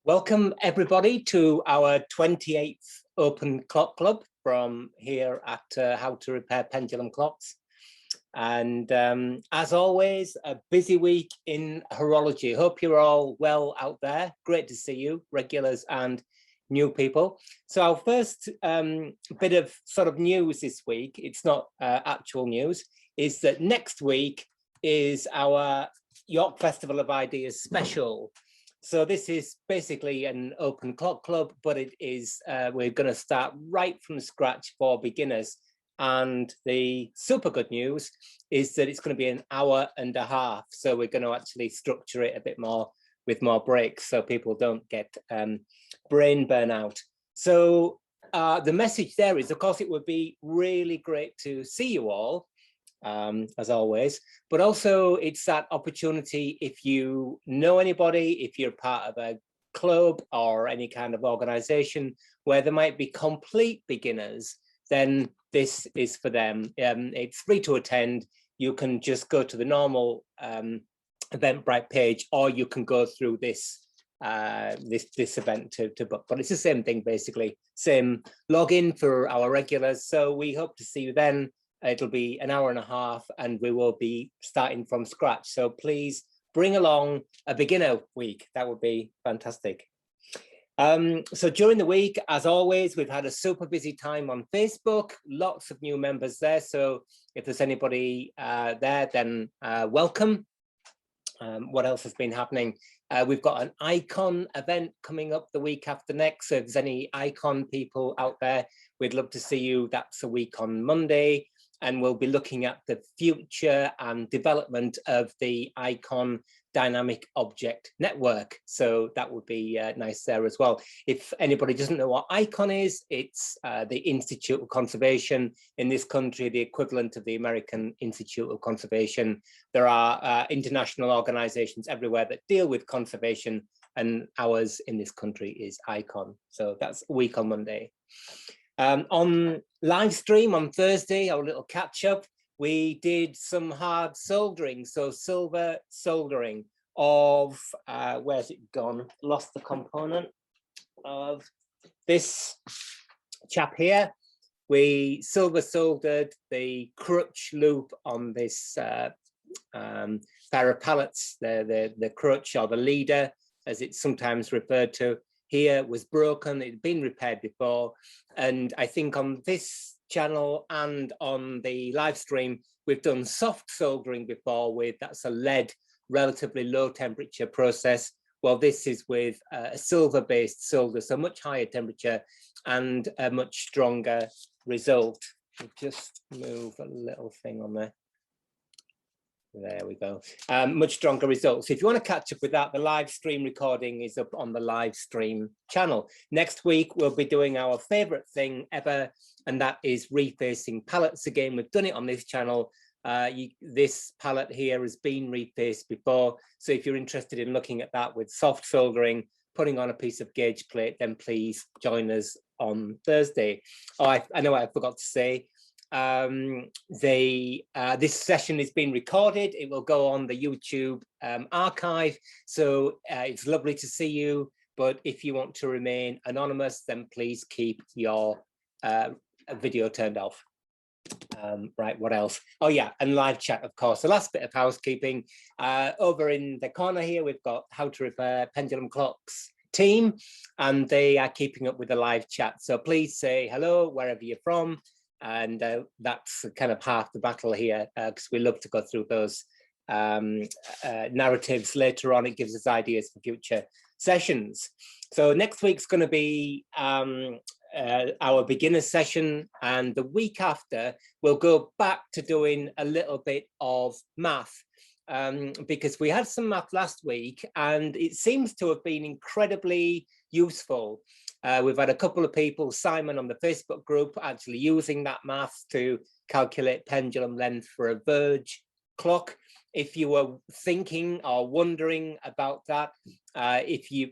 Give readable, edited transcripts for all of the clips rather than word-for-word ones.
Welcome everybody to our 28th Open Clock Club from here at How to Repair Pendulum Clocks. And as always, a busy week in horology. Hope you're all well out there. Great to see you, regulars and new people. So our first bit of sort of news this week, it's not actual news, is that next week is our York Festival of Ideas special. So this is basically an open clock club, but it is, we're going to start right from scratch for beginners. And the super good news is that it's going to be an hour and a half. So we're going to actually structure it a bit more with more breaks so people don't get brain burnout. So the message there is, of course, it would be really great to see you all. As always, but also it's that opportunity if you know anybody, if you're part of a club or any kind of organization where there might be complete beginners, then this is for them. It's free to attend. You can just go to the normal Eventbrite page, or you can go through this this event to book, but it's the same thing, basically same login for our regulars. So we hope to see you then. It'll be an hour and a half and we will be starting from scratch. So please bring along a beginner week. That would be fantastic. So during the week, as always, we've had a super busy time on Facebook, lots of new members there. So if there's anybody there, then welcome. What else has been happening? We've got an icon event coming up the week after next. So if there's any icon people out there, we'd love to see you. That's a week on Monday. And we'll be looking at the future and development of the icon dynamic object network. So that would be nice there as well. If anybody doesn't know what icon is, it's the Institute of Conservation in this country, the equivalent of the American Institute of Conservation. There are international organizations everywhere that deal with conservation, and ours in this country is icon. So that's a week on Monday. On live stream on Thursday, our little catch up, we did some hard soldering, so silver soldering of, where's it gone? Lost the component of this chap here. We silver soldered the crutch loop on this pair of pallets, the crutch or the leader, as it's sometimes referred to. Here was broken, it had been repaired before, and I think on this channel and on the live stream we've done soft soldering before with, that's a lead, relatively low temperature process. Well, this is with a silver based solder, so much higher temperature and a much stronger result. I'll just move a little thing on there. There we go. Much stronger results. If you want to catch up with that, the live stream recording is up on the live stream channel. Next week, we'll be doing our favorite thing ever, and that is refacing pallets again. We've done it on this channel. This pallet here has been refaced before. So if you're interested in looking at that with soft soldering, putting on a piece of gauge plate, then please join us on Thursday. Oh, I know what I forgot to say. This session is being recorded. It will go on the YouTube archive. So it's lovely to see you. But if you want to remain anonymous, then please keep your video turned off. Right, what else? Oh yeah, and live chat, of course. The last bit of housekeeping. Over in the corner here, we've got How to Repair Pendulum Clocks team, and they are keeping up with the live chat. So please say hello wherever you're from. And that's kind of half the battle here, because we love to go through those narratives later on. It gives us ideas for future sessions. So next week's going to be our beginner session, and the week after we'll go back to doing a little bit of math, because we had some math last week and it seems to have been incredibly useful. We've had a couple of people, Simon on the Facebook group, actually using that math to calculate pendulum length for a verge clock. If you were thinking or wondering about that,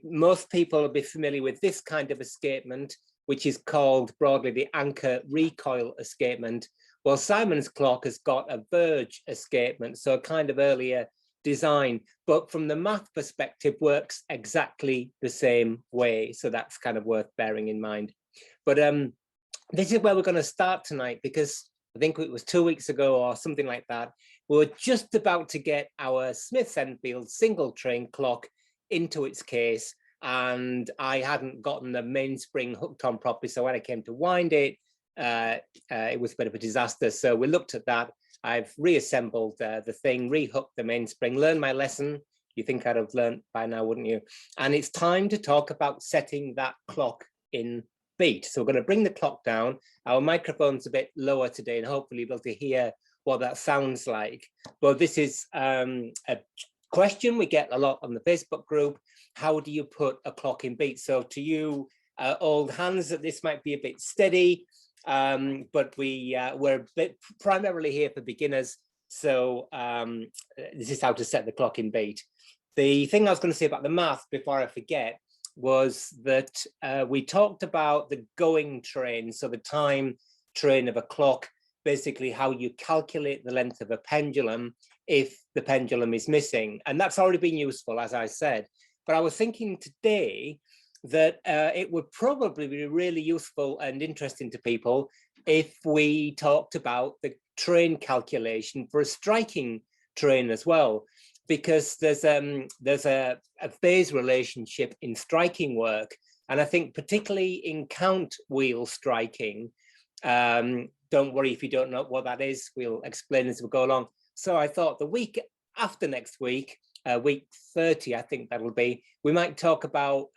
most people will be familiar with this kind of escapement, which is called broadly the anchor recoil escapement. Well, Simon's clock has got a verge escapement, so a kind of earlier design, but from the math perspective works exactly the same way. So that's kind of worth bearing in mind. But this is where we're going to start tonight, because I think it was 2 weeks ago or something like that, we were just about to get our Smith's Enfield single train clock into its case, and I hadn't gotten the mainspring hooked on properly. So when I came to wind it, it was a bit of a disaster. So we looked at that. I've reassembled the thing, rehooked the mainspring, learned my lesson. You think I'd have learned by now, wouldn't you? And it's time to talk about setting that clock in beat. So we're going to bring the clock down. Our microphone's a bit lower today, and hopefully you'll be able to hear what that sounds like. But this is a question we get a lot on the Facebook group. How do you put a clock in beat? So to you old hands, that this might be a bit steady, but we're primarily here for beginners. So this is how to set the clock in beat. The thing I was going to say about the math before I forget was that we talked about the going train, so the time train of a clock, basically how you calculate the length of a pendulum if the pendulum is missing. And that's already been useful, as I said. But I was thinking today that it would probably be really useful and interesting to people if we talked about the train calculation for a striking train as well, because there's a phase relationship in striking work. And I think particularly in count wheel striking, don't worry if you don't know what that is, we'll explain as we go along. So I thought the week after next week, week 30, I think that'll be, we might talk about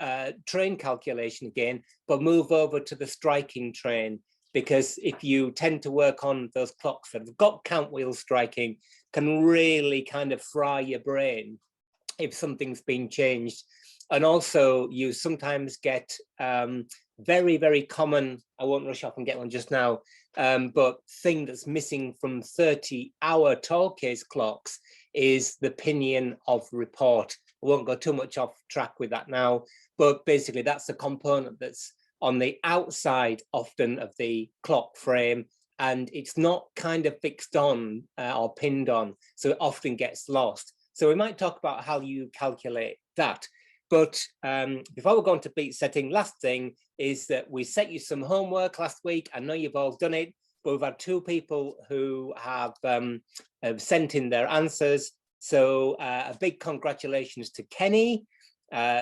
train calculation again, but move over to the striking train, because if you tend to work on those clocks that have got count wheel striking, can really kind of fry your brain if something's been changed. And also you sometimes get very, very common, I won't rush off and get one just now, but thing that's missing from 30-hour tall case clocks is the pinion of report. I won't go too much off track with that now, but basically that's a component that's on the outside often of the clock frame, and it's not kind of fixed on or pinned on, so it often gets lost. So we might talk about how you calculate that. But before we go on to beat setting, last thing is that we set you some homework last week. I know you've all done it, but we've had 2 people who have sent in their answers. So a big congratulations to Kenny,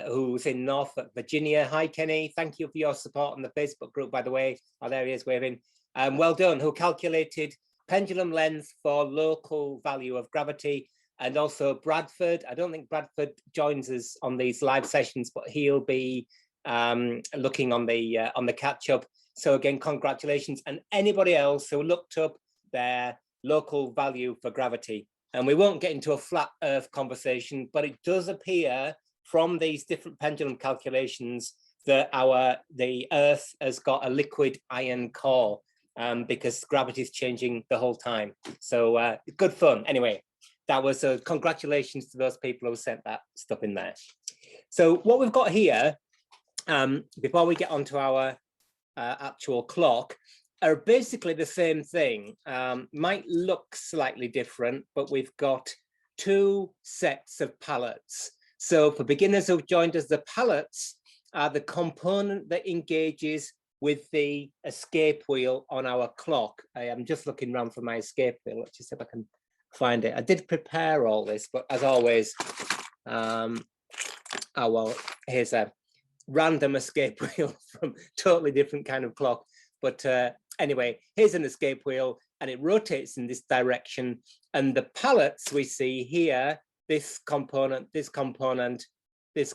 who's in Norfolk, Virginia. Hi, Kenny. Thank you for your support on the Facebook group, by the way. Oh, there he is waving. Well done. Who calculated pendulum length for local value of gravity. And also Bradford. I don't think Bradford joins us on these live sessions, but he'll be looking on the catch up. So again, congratulations. And anybody else who looked up their local value for gravity. And we won't get into a flat earth conversation, but it does appear from these different pendulum calculations that the earth has got a liquid iron core, because gravity is changing the whole time. So good fun. Anyway, that was congratulations to those people who sent that stuff in there. So what we've got here, before we get onto our actual clock, are basically the same thing. Might look slightly different, but we've got 2 sets of pallets. So for beginners who've joined us, the pallets are the component that engages with the escape wheel on our clock. I am just looking around for my escape wheel. Let's just see if I can find it. I did prepare all this, but as always, oh well, here's a random escape wheel from totally different kind of clock. But anyway, here's an escape wheel, and it rotates in this direction. And the pallets we see here, this component, this component, this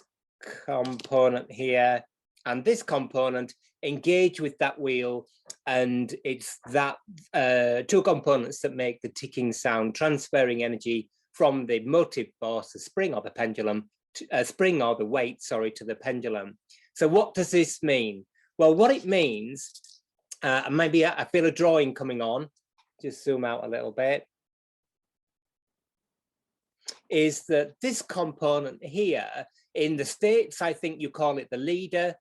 component here, and this component engage with that wheel, and it's that 2 components that make the ticking sound, transferring energy from the motive force, the spring or the pendulum, spring or the weight, sorry, to the pendulum. So what does this mean? Well, what it means, maybe I feel a drawing coming on, just zoom out a little bit, is that this component here, in the States, I think you call it the leader.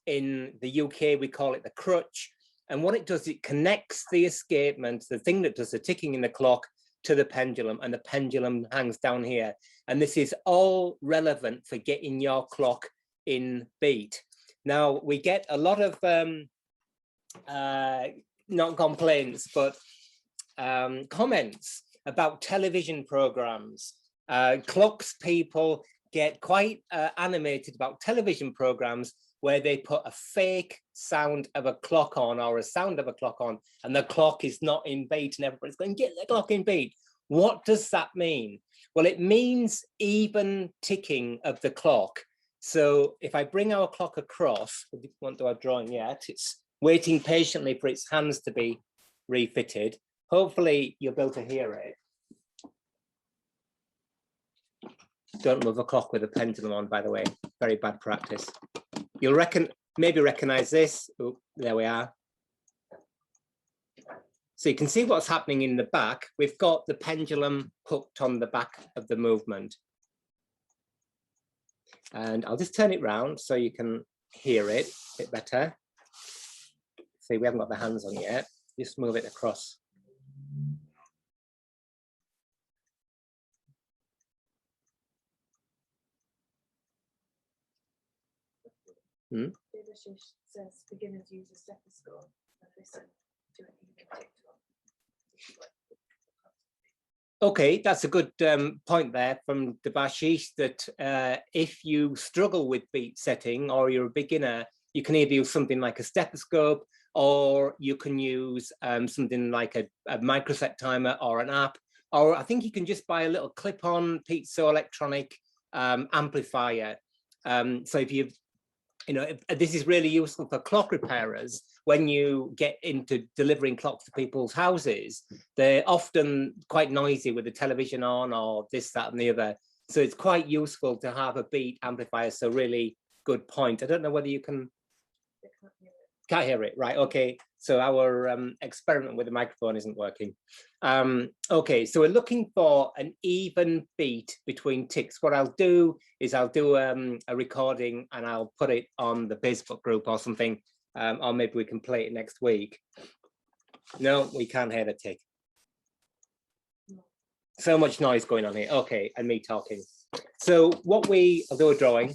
In the UK, we call it the crutch. And what it does, it connects the escapement, the thing that does the ticking in the clock, to the pendulum, and the pendulum hangs down here. And this is all relevant for getting your clock in beat. Now, we get a lot of, not complaints, but comments about television programs. Clocks people get quite animated about television programs where they put a fake sound of a clock on, or a sound of a clock on, and the clock is not in beat, and everybody's going, get the clock in beat. What does that mean? Well, it means even ticking of the clock. So if I bring our clock across, we won't do our drawing yet, it's waiting patiently for its hands to be refitted. Hopefully you'll be able to hear it. Don't move a clock with a pendulum on, by the way, very bad practice. You'll maybe recognize this. Oh, there we are. So you can see what's happening in the back. We've got the pendulum hooked on the back of the movement. And I'll just turn it round so you can hear it a bit better. See, we haven't got the hands on yet. Just move it across. Hmm? Says beginners use a stethoscope and listen to an even tick tock. Okay, that's a good point there from Debashish, that if you struggle with beat setting or you're a beginner, you can either use something like a stethoscope, or you can use something like a microset timer or an app, or I think you can just buy a little clip-on piezoelectronic amplifier. So if this is really useful for clock repairers. When you get into delivering clocks to people's houses, they're often quite noisy with the television on or this, that, and the other. So it's quite useful to have a beat amplifier. So really good point. I don't know whether you can. Can't hear it, right? Okay, so our experiment with the microphone isn't working. Okay, so we're looking for an even beat between ticks. What I'll do is I'll do a recording and I'll put it on the Facebook group or something, or maybe we can play it next week. No, we can't hear the tick. So much noise going on here. Okay, and me talking. So what I'll do a drawing.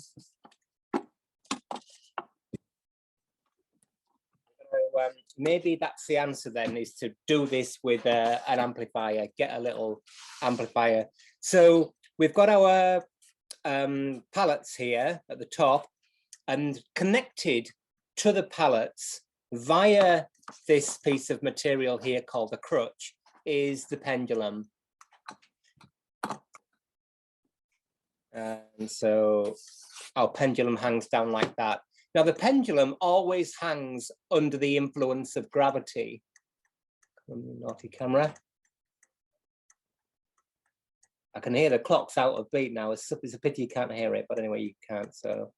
Maybe that's the answer then, is to do this with an amplifier, get a little amplifier. So we've got our pallets here at the top, and connected to the pallets via this piece of material here called the crutch is the pendulum. And so our pendulum hangs down like that. Now, the pendulum always hangs under the influence of gravity. Naughty camera. I can hear the clock's out of beat now. It's a pity you can't hear it, but anyway, you can't, so.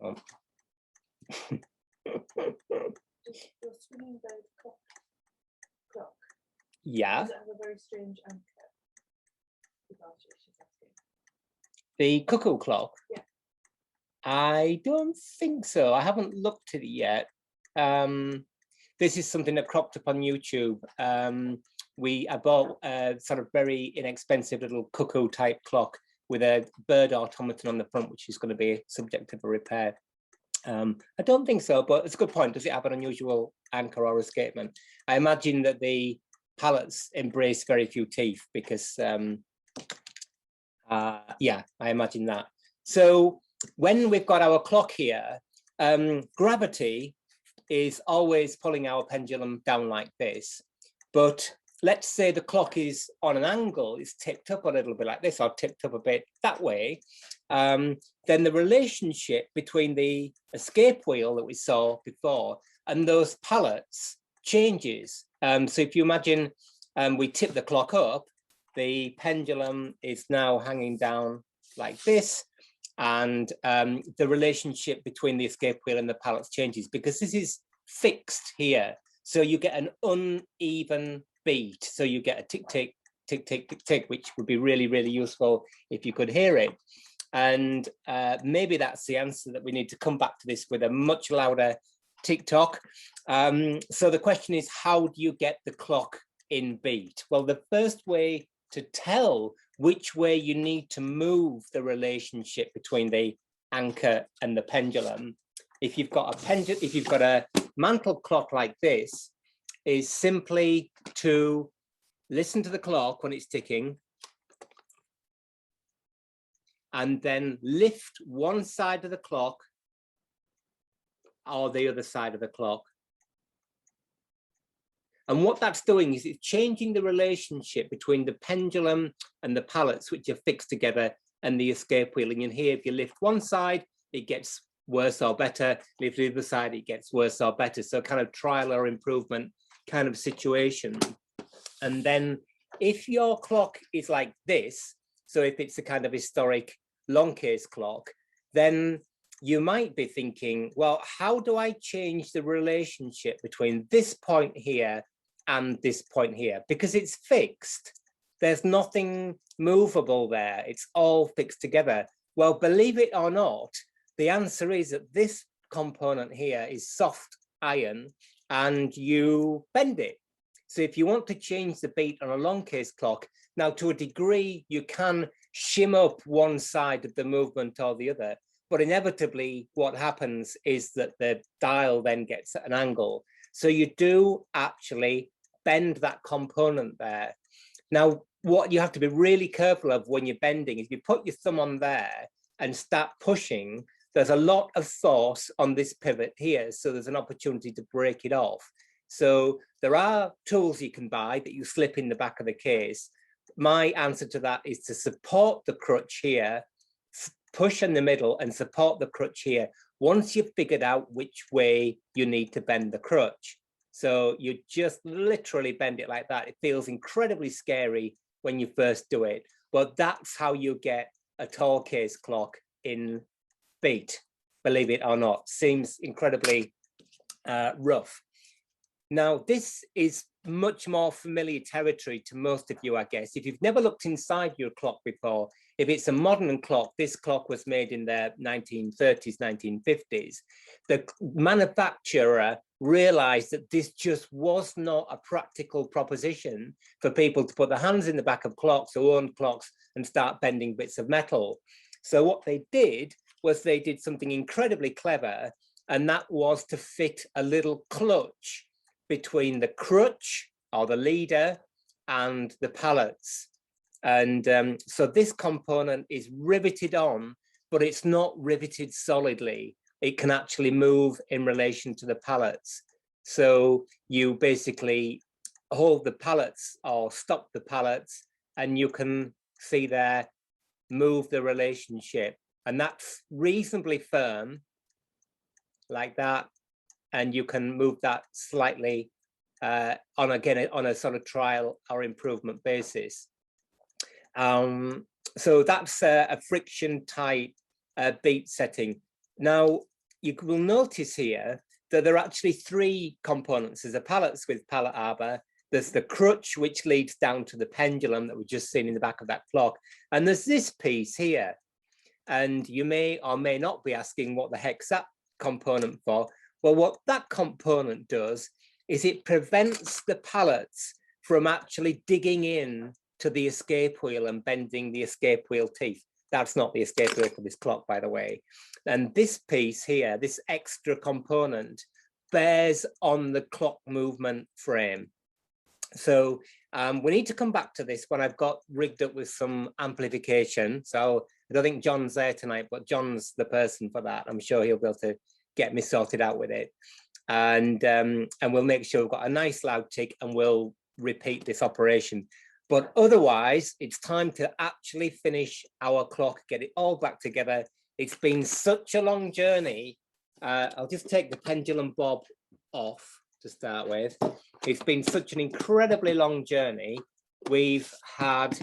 Oh. Your swinging bird clock. Yeah. Does it have a very strange anchor? The cuckoo clock? Yeah. I don't think so. I haven't looked at it yet. This is something that cropped up on YouTube. I bought a sort of very inexpensive little cuckoo type clock with a bird automaton on the front, which is going to be subject to a repair. I don't think so, but it's a good point. Does it have an unusual anchor or escapement? I imagine that the pallets embrace very few teeth because, yeah, I imagine that. So when we've got our clock here, gravity is always pulling our pendulum down like this. But let's say the clock is on an angle, it's tipped up a little bit like this, or tipped up a bit that way. Then the relationship between the escape wheel that we saw before and those pallets changes. So if you imagine we tip the clock up, the pendulum is now hanging down like this, and the relationship between the escape wheel and the pallets changes because this is fixed here. So you get an uneven beat. So you get a tick, tick, tick, tick, tick, tick, which would be really, really useful if you could hear it. And maybe that's the answer, that we need to come back to this with a much louder tick-tock. So the question is, how do you get the clock in beat? Well, the first way to tell which way you need to move the relationship between the anchor and the pendulum, if you've got a mantle clock like this, is simply to listen to the clock when it's ticking, and then lift one side of the clock or the other side of the clock. And what that's doing is it's changing the relationship between the pendulum and the pallets, which are fixed together, and the escape wheel. And here, if you lift one side, it gets worse or better. Lift the other side, it gets worse or better. So kind of trial or improvement kind of situation. And then if your clock is like this, so if it's a kind of historic long case clock, then you might be thinking, well, how do I change the relationship between this point here and this point here? Because it's fixed. There's nothing movable there. It's all fixed together. Well, believe it or not, the answer is that this component here is soft iron, and you bend it. So if you want to change the beat on a long case clock, now to a degree, you can shim up one side of the movement or the other, but inevitably what happens is that the dial then gets at an angle. So you do actually bend that component there. Now, what you have to be really careful of when you're bending is you put your thumb on there and start pushing, there's a lot of force on this pivot here. So there's an opportunity to break it off. So there are tools you can buy that you slip in the back of the case. My answer to that is to support the crutch here, push in the middle and support the crutch here once you've figured out which way you need to bend the crutch. So you just literally bend it like that. It feels incredibly scary when you first do it, but that's how you get a tall case clock in beat, believe it or not. Seems incredibly rough. Now, this is much more familiar territory to most of you, I guess. If you've never looked inside your clock before, if it's a modern clock, this clock was made in the 1930s, 1950s. The manufacturer realized that this just was not a practical proposition for people to put their hands in the back of clocks or own clocks and start bending bits of metal. So what they did was they did something incredibly clever, and that was to fit a little clutch between the crutch or the leader and the pallets. And so this component is riveted on, but it's not riveted solidly. It can actually move in relation to the pallets. So you basically hold the pallets or stop the pallets, and you can see there, move the relationship. And that's reasonably firm, like that. And you can move that slightly on a sort of trial or improvement basis. So that's a friction tight beat setting. Now, you will notice here that there are actually three components. There's the pallets with pallet arbor, there's the crutch, which leads down to the pendulum that we've just seen in the back of that clock, and there's this piece here. And you may or may not be asking what the heck's that component for. Well, what that component does is it prevents the pallets from actually digging in to the escape wheel and bending the escape wheel teeth. That's not the escape wheel for this clock, by the way. And this piece here, this extra component, bears on the clock movement frame. So we need to come back to this when I've got rigged up with some amplification. So I don't think John's there tonight, but John's the person for that. I'm sure he'll be able to get me sorted out with it. And we'll make sure we've got a nice loud tick, and we'll repeat this operation. But otherwise, it's time to actually finish our clock, get it all back together. It's been such a long journey. I'll just take the pendulum bob off to start with. It's been such an incredibly long journey. We've had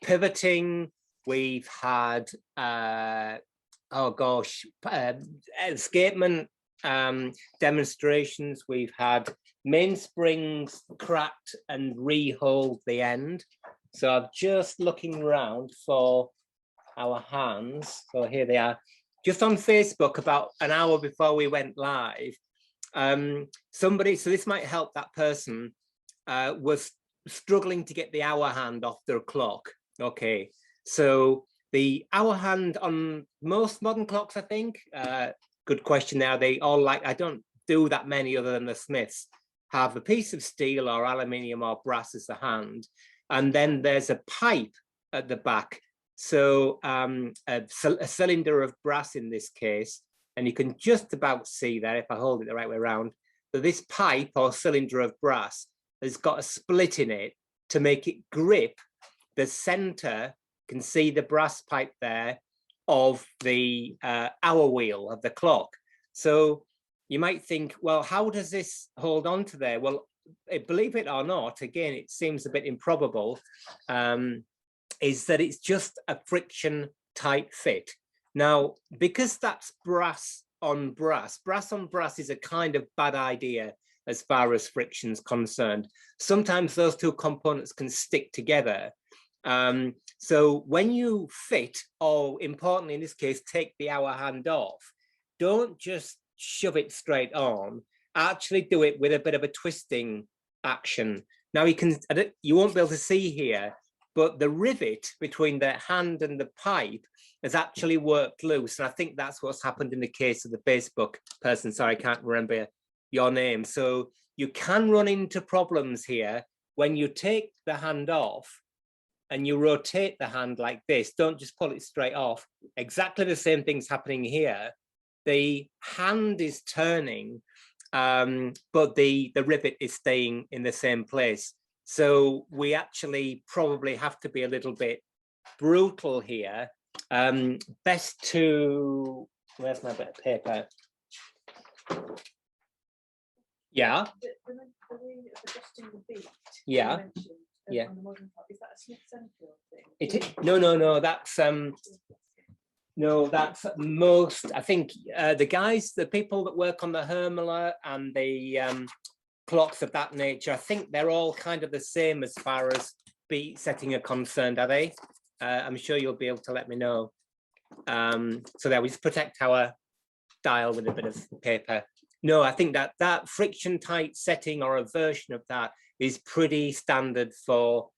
pivoting, we've had, escapement demonstrations, we've had mainsprings cracked and re-holed the end. So I'm just looking around for our hands. So here they are. Just on Facebook about an hour before we went live, somebody, so this might help that person, was struggling to get the hour hand off their clock. Okay, so the hour hand on most modern clocks, I think, good question there. They all like, I don't do that many other than the Smiths, have a piece of steel or aluminium or brass as the hand. And then there's a pipe at the back. So a cylinder of brass in this case, and you can just about see there if I hold it the right way around. So this pipe or cylinder of brass has got a split in it to make it grip the center. You can see the brass pipe there of the hour wheel of the clock. So you might think, well, how does this hold on to there? Well, believe it or not, again, it seems a bit improbable, is that it's just a friction tight fit. Now, because that's brass on brass is a kind of bad idea as far as friction's concerned. Sometimes those two components can stick together. So when you fit, or importantly in this case, take the hour hand off, don't just shove it straight on, actually do it with a bit of a twisting action. Now you won't be able to see here, but the rivet between the hand and the pipe has actually worked loose. And I think that's what's happened in the case of the Facebook person. Sorry, I can't remember your name. So you can run into problems here when you take the hand off and you rotate the hand like this. Don't just pull it straight off. Exactly the same thing's happening here. The hand is turning, but the rivet is staying in the same place. So we actually probably have to be a little bit brutal here. Best to, where's my bit of paper? Yeah. The way of adjusting the beat. Yeah. Yeah. On the modern clock, is that a Smith Central thing? It is, no, that's no, that's most, I think the guys, the people that work on the Hermler and the clocks of that nature, I think they're all kind of the same as far as beat setting are concerned, are they? I'm sure you'll be able to let me know. So that we just protect our dial with a bit of paper. No, I think that friction tight setting or a version of that is pretty standard for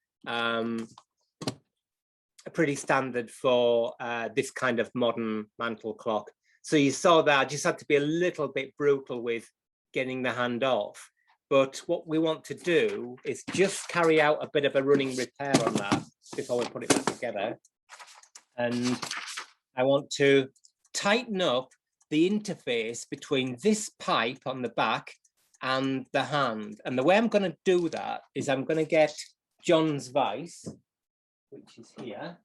this kind of modern mantle clock. So you saw that I just had to be a little bit brutal with getting the hand off. But what we want to do is just carry out a bit of a running repair on that before we put it back together. And I want to tighten up the interface between this pipe on the back and the hand. And the way I'm going to do that is I'm going to get John's vise, which is here,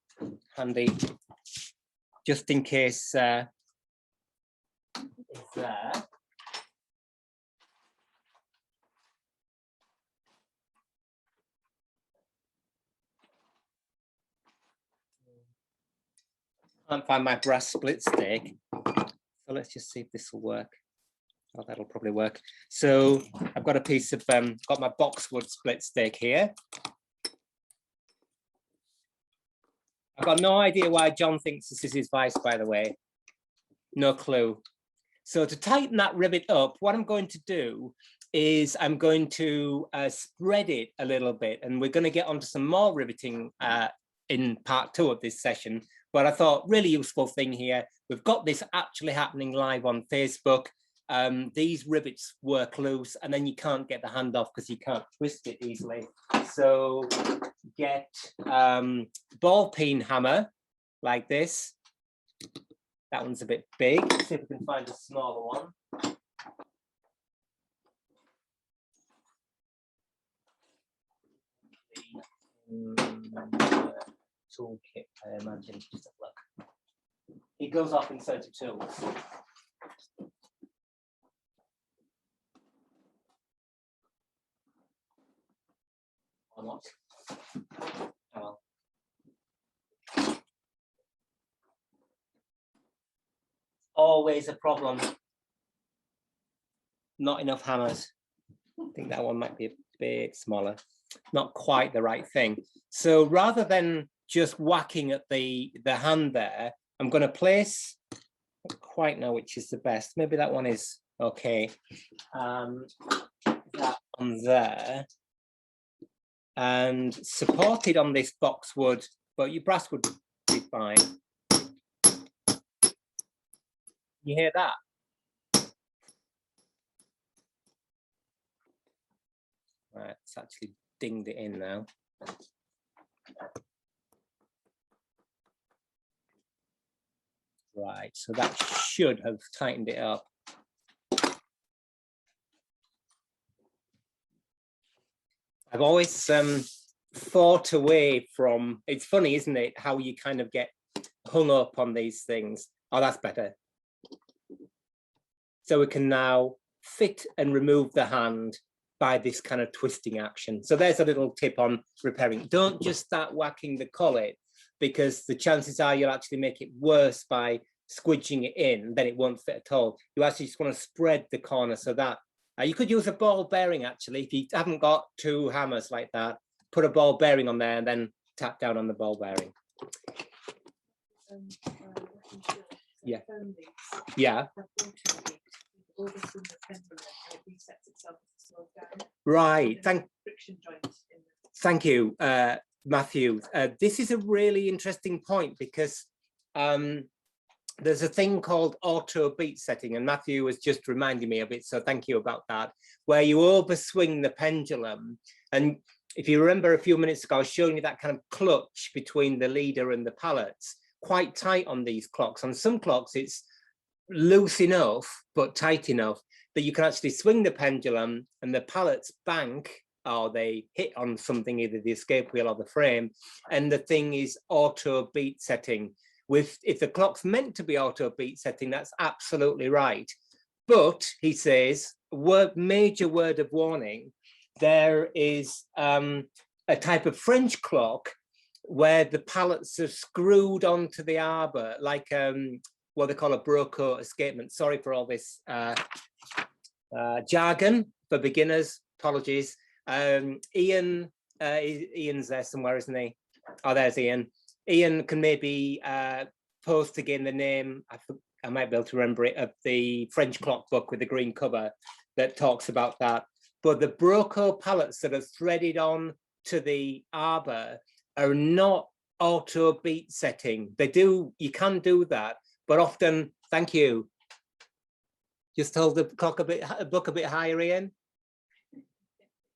handy, just in case it's there. Can't find my brass split stick, so let's just see if this will work. Oh, that'll probably work. So I've got a piece of got my boxwood split stick here. I've got no idea why John thinks this is his vice, by the way. No clue. So to tighten that rivet up, what I'm going to do is I'm going to spread it a little bit, and we're going to get onto some more riveting in part 2 of this session. But I thought really useful thing here, we've got this actually happening live on Facebook. These rivets work loose, and then you can't get the hand off because you can't twist it easily. So get ball peen hammer like this. That one's a bit big. Let's see if we can find a smaller one. Toolkit, I imagine. Just a look. It goes off in 32. Or not. Oh well. Always a problem. Not enough hammers. I think that one might be a bit smaller. not quite the right thing. So rather than just whacking at the hand there, I'm going to place, I don't quite know which is the best. Maybe that one is okay. That on there, and supported on this boxwood, but your brass would be fine. You hear that? Right, it's actually dinged it in now. Right, so that should have tightened it up. I've always fought away from, it's funny, isn't it, how you kind of get hung up on these things. Oh, that's better. So we can now fit and remove the hand by this kind of twisting action. So there's a little tip on repairing. Don't just start whacking the collet, because the chances are you'll actually make it worse by squidging it in, then it won't fit at all. You actually just want to spread the corner so that you could use a ball bearing actually. If you haven't got two hammers like that, put a ball bearing on there and then tap down on the ball bearing. Yeah. Yeah. Right. Thank you, Matthew. This is a really interesting point, because there's a thing called Autobeat setting, and Matthew was just reminding me of it, so thank you about that, where you overswing the pendulum. And if you remember a few minutes ago, I was showing you that kind of clutch between the leader and the pallets, quite tight on these clocks. On some clocks, it's loose enough, but tight enough that you can actually swing the pendulum and the pallets bank, or they hit on something, either the escape wheel or the frame, and the thing is auto beat setting. If the clock's meant to be auto beat setting, that's absolutely right. But he says, major word of warning, there is a type of French clock where the pallets are screwed onto the arbor, like what they call a broco escapement. Sorry for all this jargon for beginners, apologies. Ian's there somewhere, isn't he? Oh, there's Ian. Ian can maybe post again the name, I might be able to remember it, of the French clock book with the green cover that talks about that. But the broco pallets that are threaded on to the arbor are not auto beat setting. They do, you can do that, but often, thank you. Just hold the clock book a bit higher, Ian.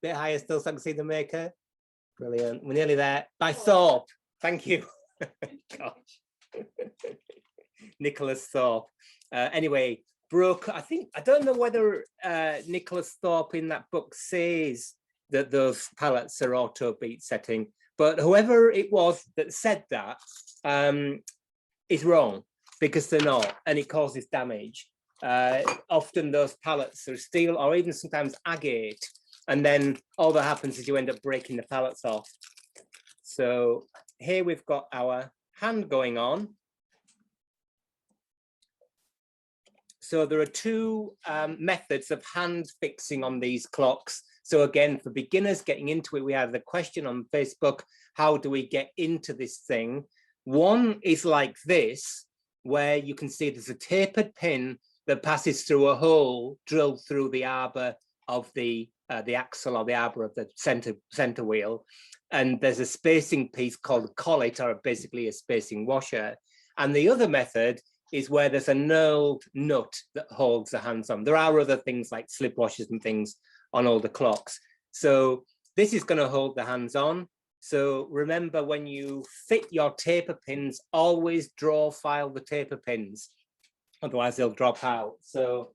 Bit higher still so I can see the maker. Brilliant. We're nearly there. By Thorpe. Thank you. Gosh. Nicholas Thorpe. Anyway, I don't know whether Nicholas Thorpe in that book says that those pallets are auto beat setting, but whoever it was that said that is wrong, because they're not, and it causes damage. Often those pallets are steel or even sometimes agate, and then all that happens is you end up breaking the pallets off. So here we've got our hand going on. So there are two methods of hand fixing on these clocks. So again, for beginners getting into it, we have the question on Facebook, how do we get into this thing? One is like this, where you can see there's a tapered pin that passes through a hole drilled through the arbor of the axle or the arbor of the center wheel. And there's a spacing piece called a collet, or basically a spacing washer. And the other method is where there's a knurled nut that holds the hands on. There are other things like slip washers and things on all the clocks. So this is going to hold the hands on. So remember, when you fit your taper pins, always draw file the taper pins, otherwise they'll drop out. So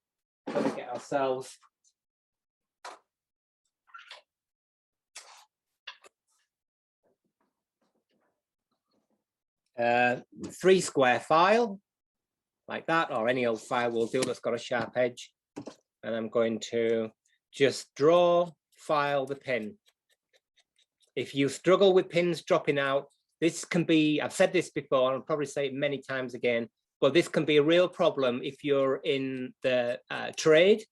let me get ourselves a 3 square file like that, or any old file will do that's got a sharp edge. And I'm going to just draw file the pin. If you struggle with pins dropping out, this can be, I've said this before, I'll probably say it many times again, but this can be a real problem if you're in the trade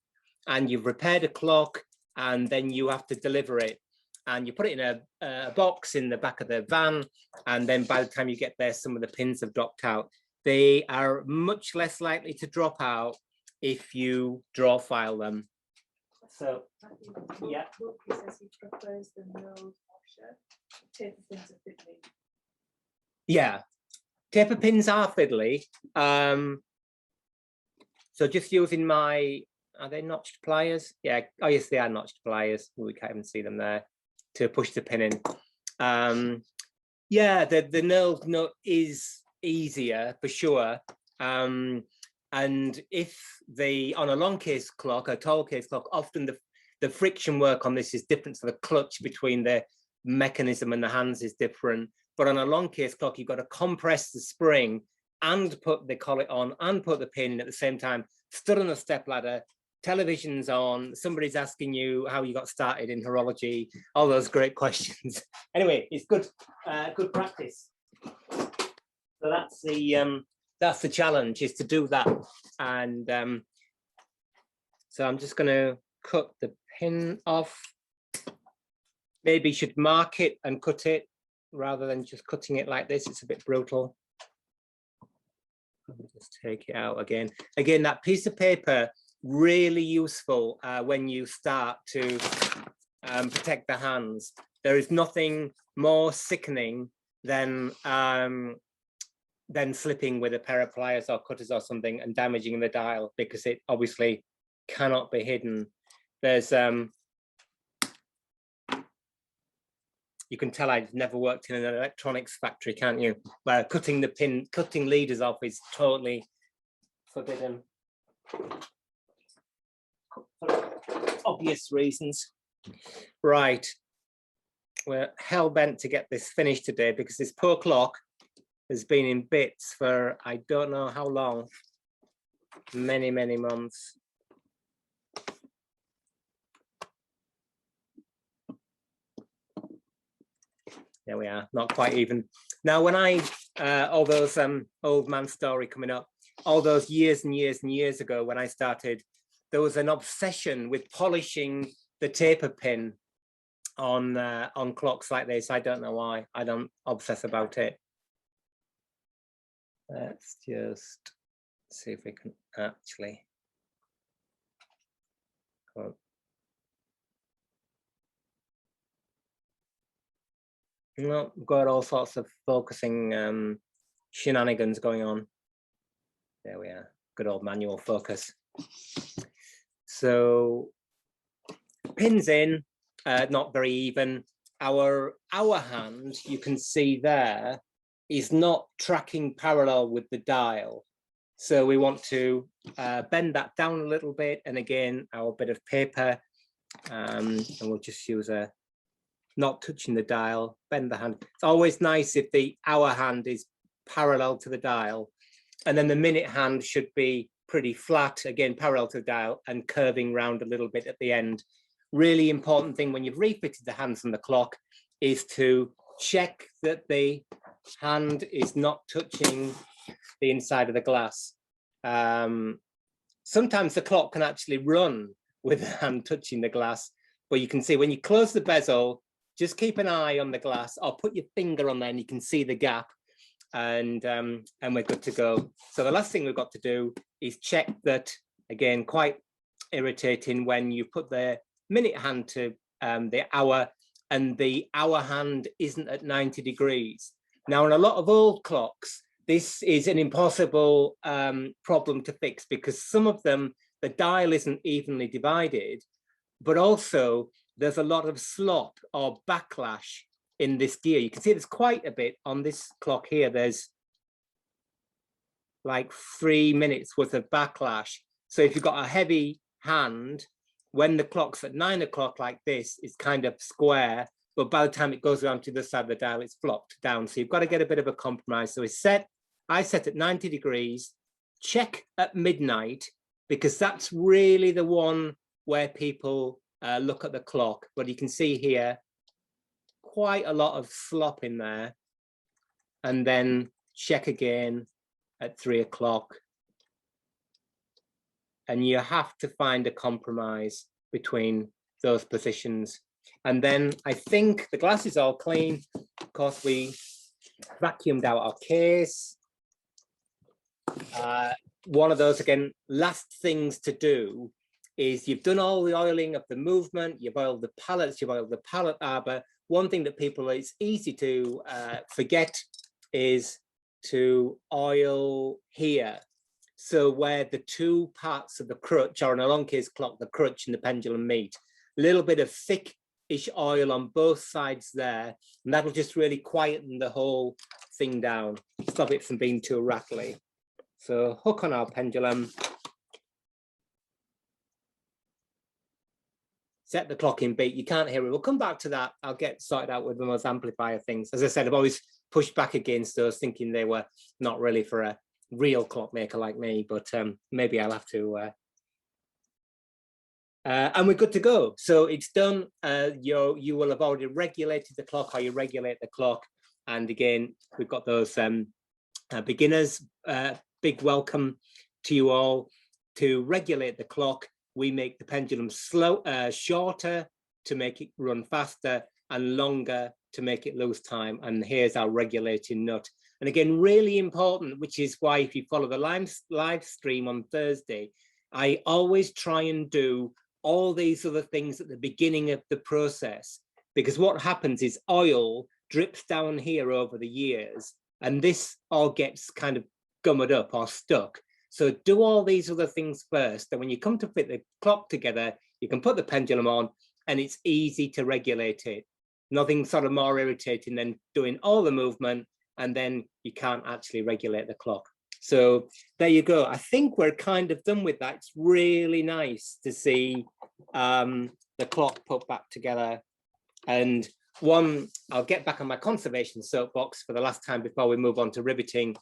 and you've repaired a clock and then you have to deliver it. and you put it in a box in the back of the van, and then by the time you get there, some of the pins have dropped out. They are much less likely to drop out if you draw file them. So, yeah. He says he prefers the milled washer. Taper pins are fiddly. Yeah, taper pins are fiddly. So just using my, are they notched pliers? Yeah, oh yes, they are notched pliers. We can't even see them there, to push the pin in. Yeah, the knurled nut is easier for sure. And if on a long case clock, a tall case clock, often the friction work on this is different. So the clutch between the mechanism and the hands is different. But on a long case clock, you've got to compress the spring and put the collet on and put the pin in at the same time. Stood on a step ladder, television's on, somebody's asking you how you got started in horology, all those great questions. Anyway, it's good, good practice. So that's the challenge, is to do that. And so I'm just going to cut the pin off. Maybe you should mark it and cut it rather than just cutting it like this. It's a bit brutal. Just take it out again. Again, that piece of paper, really useful when you start to protect the hands. There is nothing more sickening than slipping with a pair of pliers or cutters or something and damaging the dial, because it obviously cannot be hidden. There's you can tell I've never worked in an electronics factory, can't you? Where cutting leaders off is totally forbidden. For obvious reasons. Right. We're hell-bent to get this finished today, because this poor clock has been in bits for I don't know how long. Many, many months. There we are, not quite even. Now, when all those old man story coming up, all those years and years and years ago when I started, there was an obsession with polishing the taper pin on clocks like this. I don't know why. I don't obsess about it. Let's just see if we can actually. No, we've got all sorts of focusing shenanigans going on. There we are, good old manual focus. So pins in, not very even. Our hand, you can see there, is not tracking parallel with the dial. So we want to bend that down a little bit. And again, our bit of paper, and we'll just use a not touching the dial, bend the hand. It's always nice if the hour hand is parallel to the dial, and then the minute hand should be pretty flat, again, parallel to the dial and curving round a little bit at the end. Really important thing when you've refitted the hands on the clock is to check that the hand is not touching the inside of the glass. Sometimes the clock can actually run with the hand touching the glass, but you can see when you close the bezel, just keep an eye on the glass or put your finger on there and you can see the gap, and we're good to go. So the last thing we've got to do is check that, again, quite irritating when you put the minute hand to the hour and the hour hand isn't at 90 degrees. Now, in a lot of old clocks, this is an impossible problem to fix, because some of them, the dial isn't evenly divided, but also there's a lot of slop or backlash in this gear. You can see there's quite a bit on this clock here. There's like 3 minutes worth of backlash. So if you've got a heavy hand, when the clock's at 9 o'clock like this, it's kind of square, but by the time it goes around to the side of the dial, it's flopped down. So you've got to get a bit of a compromise. So it's set, I set at 90 degrees, check at midnight, because that's really the one where people look at the clock. But you can see here, quite a lot of slop in there. And then check again at 3 o'clock. And you have to find a compromise between those positions. And then I think the glass is all clean. Of course, we vacuumed out our case. One of those, again, last things to do is you've done all the oiling of the movement, you've oiled the pallets, you've oiled the pallet arbor. One thing that people, it's easy to forget is to oil here. So where the two parts of the crutch, or in a long case clock, the crutch and the pendulum meet, a little bit of thick-ish oil on both sides there, and that'll just really quieten the whole thing down, stop it from being too rattly. So hook on our pendulum, set the clock in beat. You can't hear it. We'll come back to that. I'll get sorted out with those amplifier things. As I said, I've always pushed back against those, thinking they were not really for a real clockmaker like me, but maybe I'll have to. And we're good to go. So it's done. You will have already regulated the clock, or you regulate the clock. And again, we've got those beginners. Big welcome to you all. To regulate the clock, we make the pendulum shorter to make it run faster, and longer to make it lose time. And here's our regulating nut. And again, really important, which is why if you follow the live stream on Thursday, I always try and do all these other things at the beginning of the process, because what happens is oil drips down here over the years, and this all gets kind of gummed up or stuck. So do all these other things first, and when you come to fit the clock together, you can put the pendulum on, and it's easy to regulate it. Nothing sort of more irritating than doing all the movement, and then you can't actually regulate the clock. So there you go. I think we're kind of done with that. It's really nice to see the clock put back together. And one, I'll get back on my conservation soapbox for the last time before we move on to riveting.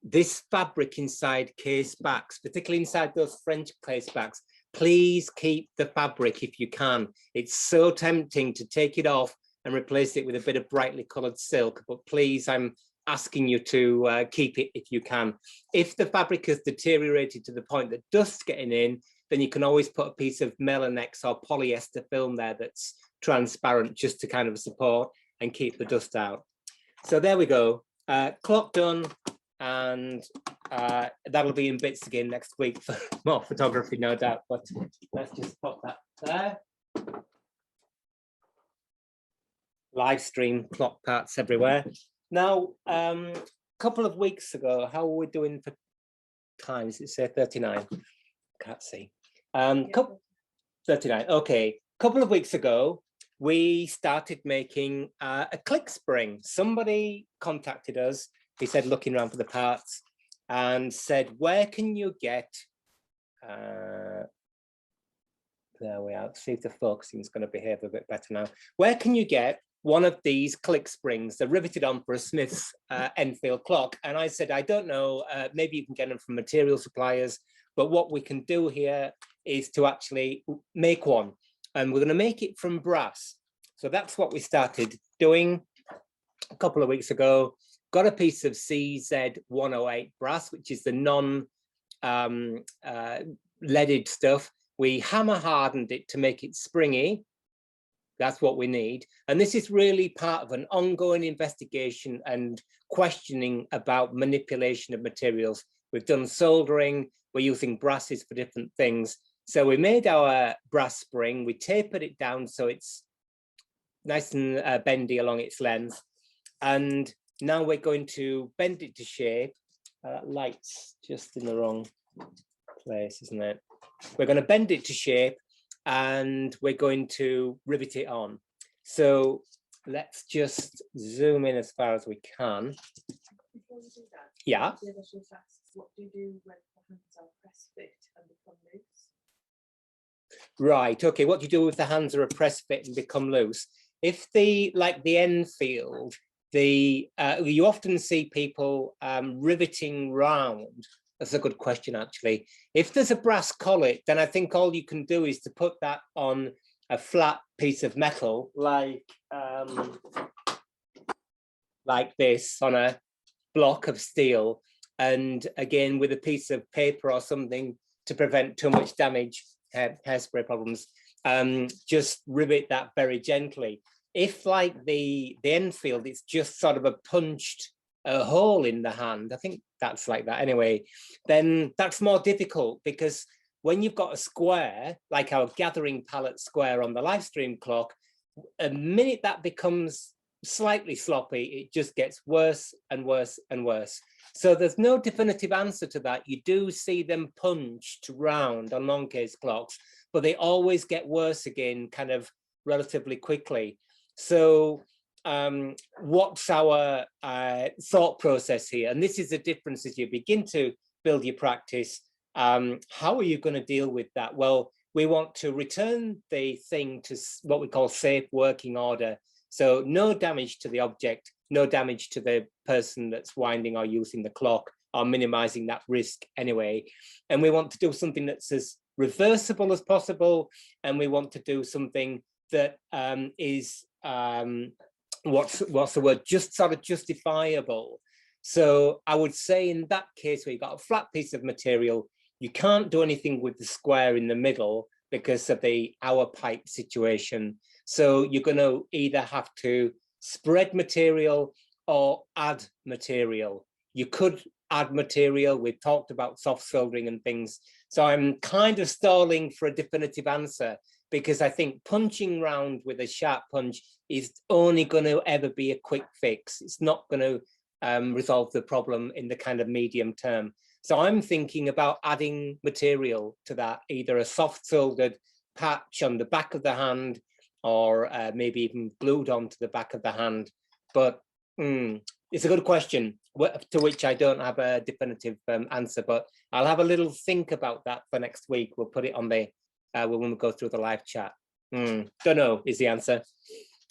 This fabric inside case backs, particularly inside those French case backs, please keep the fabric if you can. It's so tempting to take it off and replace it with a bit of brightly colored silk, but please, I'm asking you to keep it if you can. If the fabric has deteriorated to the point that dust's getting in, then you can always put a piece of Melanex or polyester film there that's transparent, just to kind of support and keep the dust out. So there we go, clock done, and that'll be in bits again next week for more photography, no doubt, but let's just put that there. Live stream clock parts everywhere. Now, a couple of weeks ago, how are we doing for times? It said 39. Can't see. 39. Okay. A couple of weeks ago, we started making a click spring. Somebody contacted us. He said, looking around for the parts, and said, where can you get? There we are. Let's see if the focusing is going to behave a bit better now. Where can you get one of these click springs? They're riveted on for a Smith's Enfield clock. And I said, I don't know, maybe you can get them from material suppliers, but what we can do here is to actually make one. And we're going to make it from brass. So that's what we started doing a couple of weeks ago. Got a piece of CZ108 brass, which is the non-leaded stuff. We hammer hardened it to make it springy. That's what we need. And this is really part of an ongoing investigation and questioning about manipulation of materials. We've done soldering, we're using brasses for different things. So we made our brass spring, we tapered it down so it's nice and bendy along its length. And now we're going to bend it to shape. That light's just in the wrong place, isn't it? We're going to bend it to shape, and we're going to rivet it on. So let's just zoom in as far as we can. Before you do that, yeah. What do you do when the hands are press fit and become loose? Right. Okay. What do you do if the hands are a press fit and become loose? If like the Enfield, you often see people riveting round. That's a good question, actually. If there's a brass collet, then I think all you can do is to put that on a flat piece of metal, like this, on a block of steel, and again with a piece of paper or something to prevent too much damage, hairspray problems. just rivet that very gently. If like the Enfield, it's just sort of a punched hole in the hand, I think that's like that anyway, then that's more difficult, because when you've got a square, like our gathering pallet square on the live stream clock, a minute that becomes slightly sloppy, it just gets worse and worse and worse. So there's no definitive answer to that. You do see them punched round on long case clocks, but they always get worse again kind of relatively quickly. So what's our thought process here? And this is the difference as you begin to build your practice. How are you going to deal with that? Well, we want to return the thing to what we call safe working order. So no damage to the object, no damage to the person that's winding or using the clock, or minimizing that risk anyway. And we want to do something that's as reversible as possible. And we want to do something that is, what's the word, just sort of justifiable. So I would say in that case, where you've got a flat piece of material, you can't do anything with the square in the middle because of the hour pipe situation. So you're going to either have to spread material or add material. You could add material. We've talked about soft soldering and things. So I'm kind of stalling for a definitive answer, because I think punching round with a sharp punch is only going to ever be a quick fix. It's not going to resolve the problem in the kind of medium term. So I'm thinking about adding material to that, either a soft soldered patch on the back of the hand, or maybe even glued onto the back of the hand. But it's a good question, to which I don't have a definitive answer, but I'll have a little think about that for next week. We'll put it on the, when we go through the live chat. Don't know is the answer.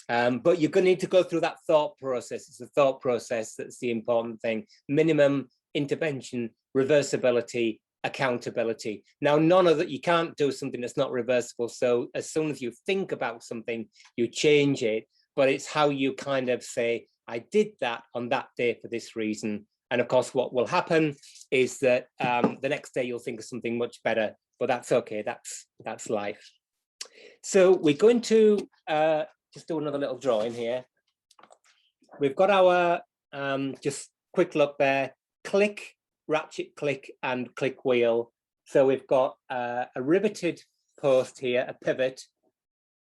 But you're going to need to go through that thought process. It's the thought process that's the important thing. Minimum intervention, reversibility, accountability. Now, none of that, you can't do something that's not reversible. So as soon as you think about something, you change it, but it's how you kind of say, I did that on that day for this reason. And of course, what will happen is that the next day you'll think of something much better, but that's okay. That's life. So we're going to just do another little drawing here. We've got our, just quick look there, click, ratchet click, and click wheel. So we've got a riveted post here, a pivot,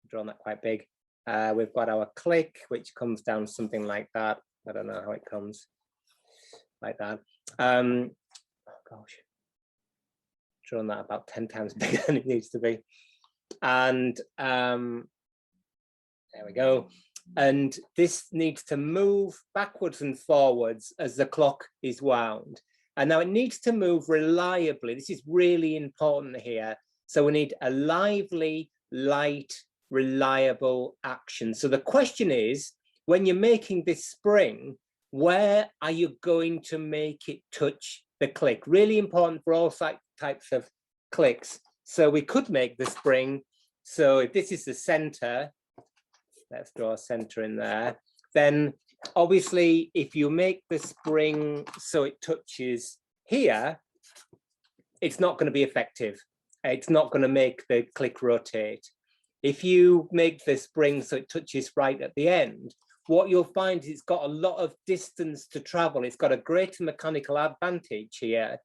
drawn that quite big. We've got our click, which comes down something like that. I don't know how it comes, like that. Oh gosh, drawn that about 10 times bigger than it needs to be. And there we go. And this needs to move backwards and forwards as the clock is wound. And now it needs to move reliably. This is really important here. So we need a lively, light, reliable action. So the question is, when you're making this spring, where are you going to make it touch the click? Really important for all types of clicks. So we could make the spring. So if this is the center, let's draw a center in there. Then obviously, if you make the spring so it touches here, it's not going to be effective. It's not going to make the click rotate. If you make the spring so it touches right at the end, what you'll find is it's got a lot of distance to travel. It's got a greater mechanical advantage here,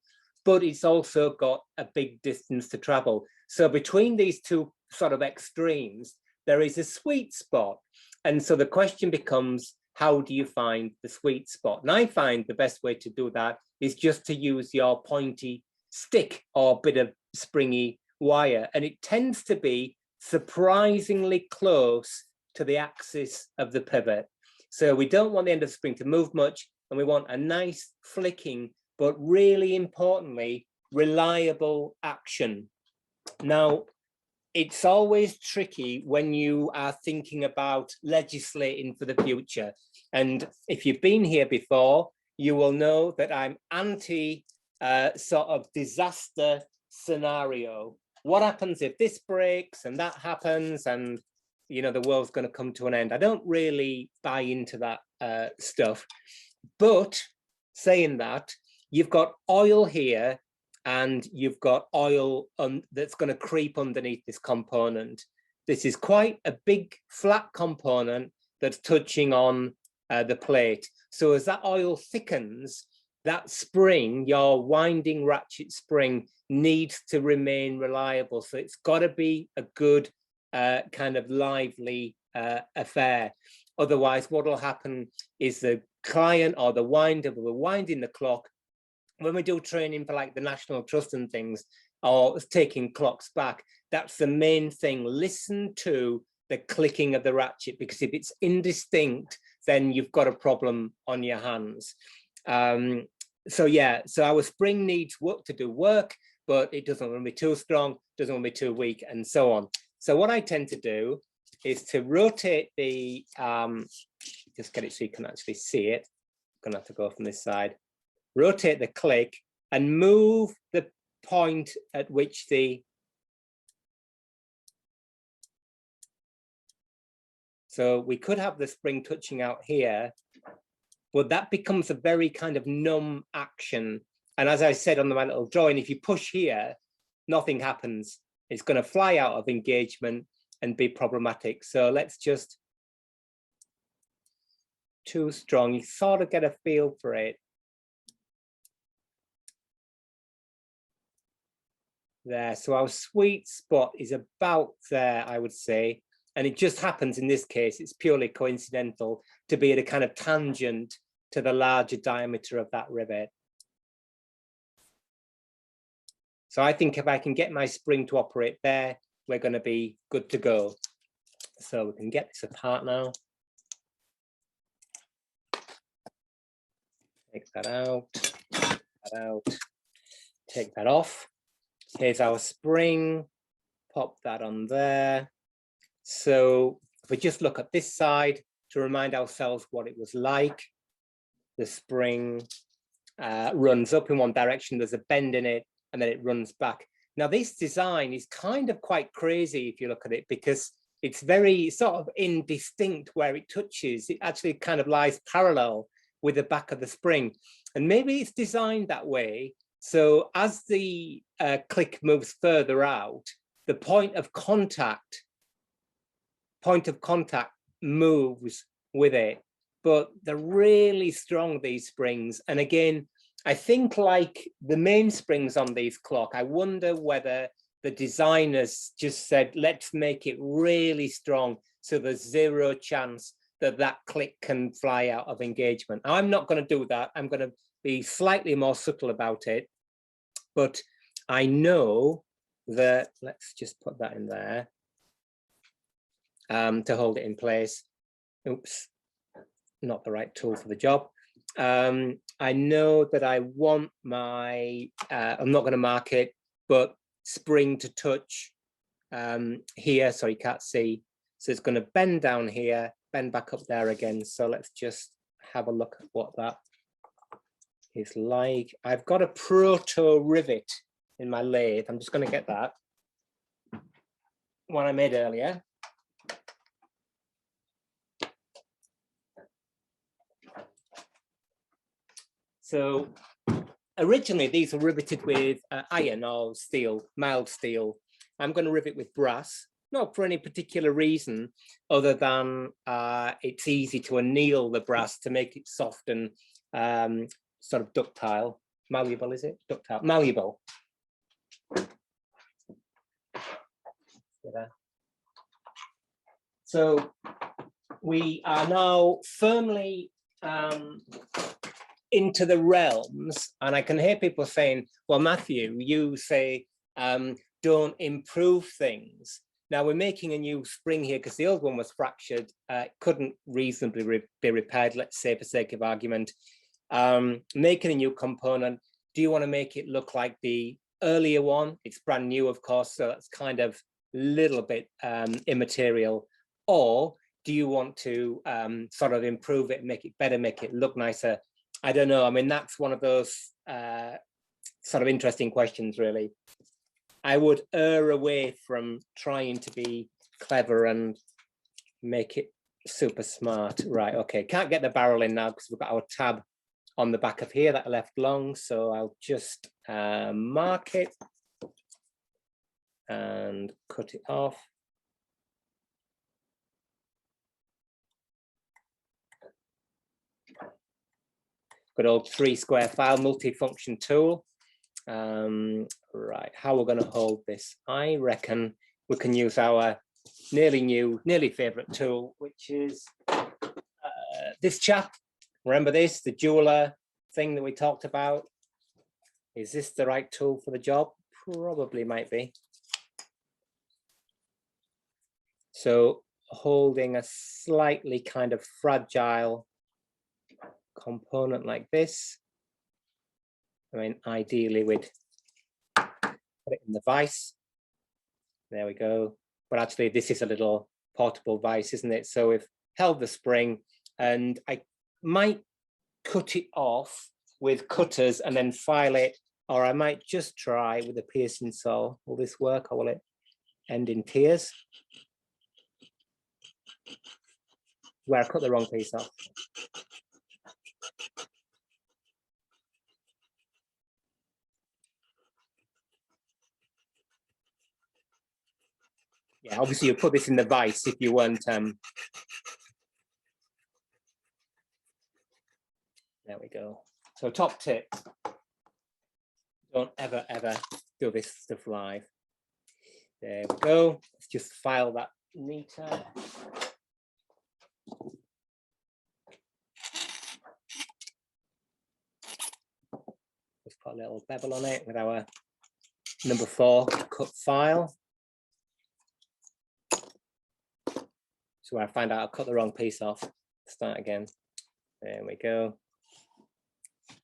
but it's also got a big distance to travel. So between these two sort of extremes, there is a sweet spot. And so the question becomes, how do you find the sweet spot? And I find the best way to do that is just to use your pointy stick or bit of springy wire. And it tends to be surprisingly close to the axis of the pivot. So we don't want the end of the spring to move much, and we want a nice flicking, but really importantly, reliable action. Now, it's always tricky when you are thinking about legislating for the future. And if you've been here before, you will know that I'm anti sort of disaster scenario. What happens if this breaks and that happens and, you know, the world's going to come to an end? I don't really buy into that stuff. But saying that, you've got oil here, and you've got oil that's going to creep underneath this component. this is quite a big flat component that's touching on the plate. So as that oil thickens, that spring, your winding ratchet spring, needs to remain reliable. So it's got to be a good kind of lively affair. Otherwise, what will happen is the client or the winder will be winding the clock. When we do training for like the National Trust and things, or taking clocks back, that's the main thing. Listen to the clicking of the ratchet, because if it's indistinct, then you've got a problem on your hands. So yeah, so our spring needs work to do work, but it doesn't want to be too strong, doesn't want to be too weak, and so on. So what I tend to do is to rotate the, just get it so you can actually see it. I'm gonna have to go from this side. Rotate the click and move the point at which the, so we could have the spring touching out here, but that becomes a very kind of numb action. And as I said on my little drawing, if you push here, nothing happens. It's going to fly out of engagement and be problematic. So let's just, too strong, you sort of get a feel for it. There, so our sweet spot is about there, I would say. And it just happens in this case, it's purely coincidental to be at a kind of tangent to the larger diameter of that rivet. So I think if I can get my spring to operate there, we're going to be good to go. So we can get this apart now. Take that out, take that off. Here's our spring, pop that on there. So if we just look at this side to remind ourselves what it was like, the spring runs up in one direction, there's a bend in it, and then it runs back. Now this design is kind of quite crazy if you look at it, because it's very sort of indistinct where it touches. It actually kind of lies parallel with the back of the spring. And maybe it's designed that way. So as the click moves further out, the point of contact moves with it. But they're really strong, these springs. And again, I think like the mainsprings on these clock, I wonder whether the designers just said, let's make it really strong so there's zero chance that that click can fly out of engagement. I'm not going to do that. I'm going to be slightly more subtle about it. But I know that, let's just put that in there to hold it in place. Oops, not the right tool for the job. I know that I want my, I'm not going to mark it, but spring to touch here, so you can't see. So it's going to bend down here, bend back up there again. So let's just have a look at what that is like. I've got a proto rivet in my lathe. I'm just going to get that one I made earlier. So originally these were riveted with iron or steel, mild steel. I'm going to rivet with brass, not for any particular reason other than it's easy to anneal the brass to make it soft and sort of ductile. Malleable, is it? Ductile, malleable. So we are now firmly into the realms, and I can hear people saying, well, Matthew, you say don't improve things. Now we're making a new spring here because the old one was fractured. It couldn't reasonably be repaired, let's say, for sake of argument. Making a new component. Do you want to make it look like the earlier one? It's brand new, of course, so that's kind of a little bit immaterial. Or do you want to sort of improve it, make it better, make it look nicer? I don't know. I mean, that's one of those sort of interesting questions, really. I would err away from trying to be clever and make it super smart. Right, okay. Can't get the barrel in now because we've got our tab on the back of here that I left long. So I'll just mark it and cut it off. good old 3 square file multi-function tool. Right, how we're going to hold this? I reckon we can use our nearly favorite tool, which is this chap. Remember this, the jeweler thing that we talked about? Is this the right tool for the job? Probably might be. So holding a slightly kind of fragile component like this. I mean, ideally we'd put it in the vise. There we go. But actually this is a little portable vise, isn't it? So we've held the spring, and I might cut it off with cutters and then file it, or I might just try with a piercing saw. Will this work, or will it end in tears? Where I cut the wrong piece off. Yeah, obviously you put this in the vise if you weren't. There we go. So top tip: don't ever do this stuff live. There we go. Let's just file that neater. Just put a little bevel on it with our number 4 cut file. So when I find out I cut the wrong piece off, start again. There we go.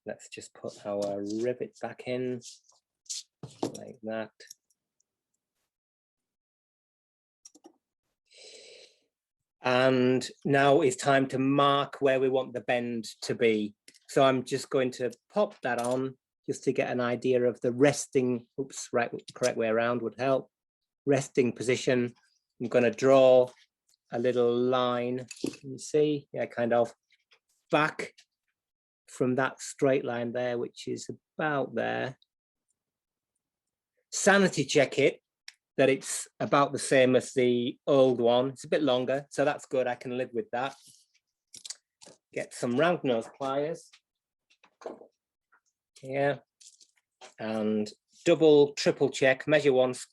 Let's just put our rivet back in like that. And now it's time to mark where we want the bend to be. So I'm just going to pop that on just to get an idea of the resting, oops, right, correct way around would help. Resting position. I'm going to draw a little line, can you see? Yeah, kind of back from that straight line there, which is about there. Sanity check it, that it's about the same as the old one. It's a bit longer, so that's good. I can live with that. Get some round nose pliers. Yeah. And double, triple check, measure once,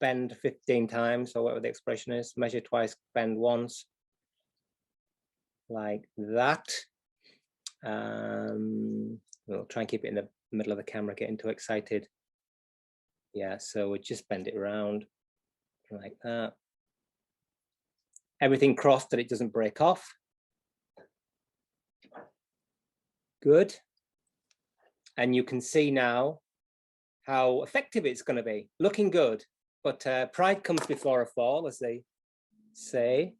bend 15 times, or whatever the expression is, measure twice, bend once, like that. We'll try and keep it in the middle of the camera, getting too excited. Yeah, so we just bend it around like that. Everything crossed that it doesn't break off. Good. And you can see now how effective it's going to be. Looking good, but pride comes before a fall, as they say.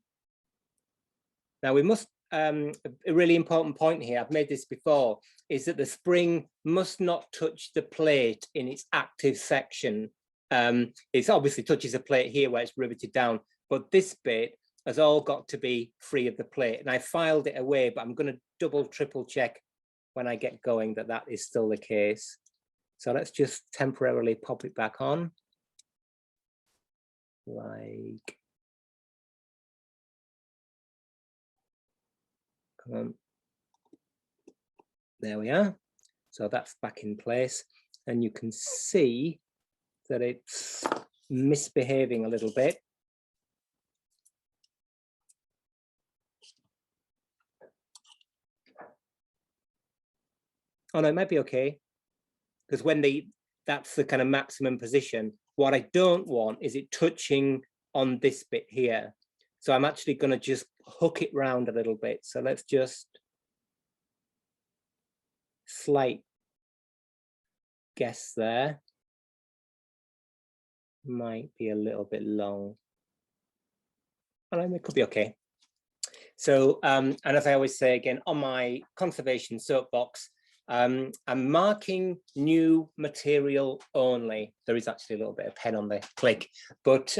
Now we must, a really important point here, I've made this before, is that the spring must not touch the plate in its active section. It obviously touches a plate here where it's riveted down, but this bit has all got to be free of the plate. And I filed it away, but I'm going to double, triple check when I get going that that is still the case. So let's just temporarily pop it back on. Like, come on. There we are. So that's back in place. And you can see that it's misbehaving a little bit. Oh no, it might be okay. Because when that's the kind of maximum position. What I don't want is it touching on this bit here. So I'm actually going to just hook it round a little bit. So let's just slight guess there. Might be a little bit long. It could be okay. So, and as I always say again, on my conservation soapbox, I'm marking new material only. There is actually a little bit of pen on the click, but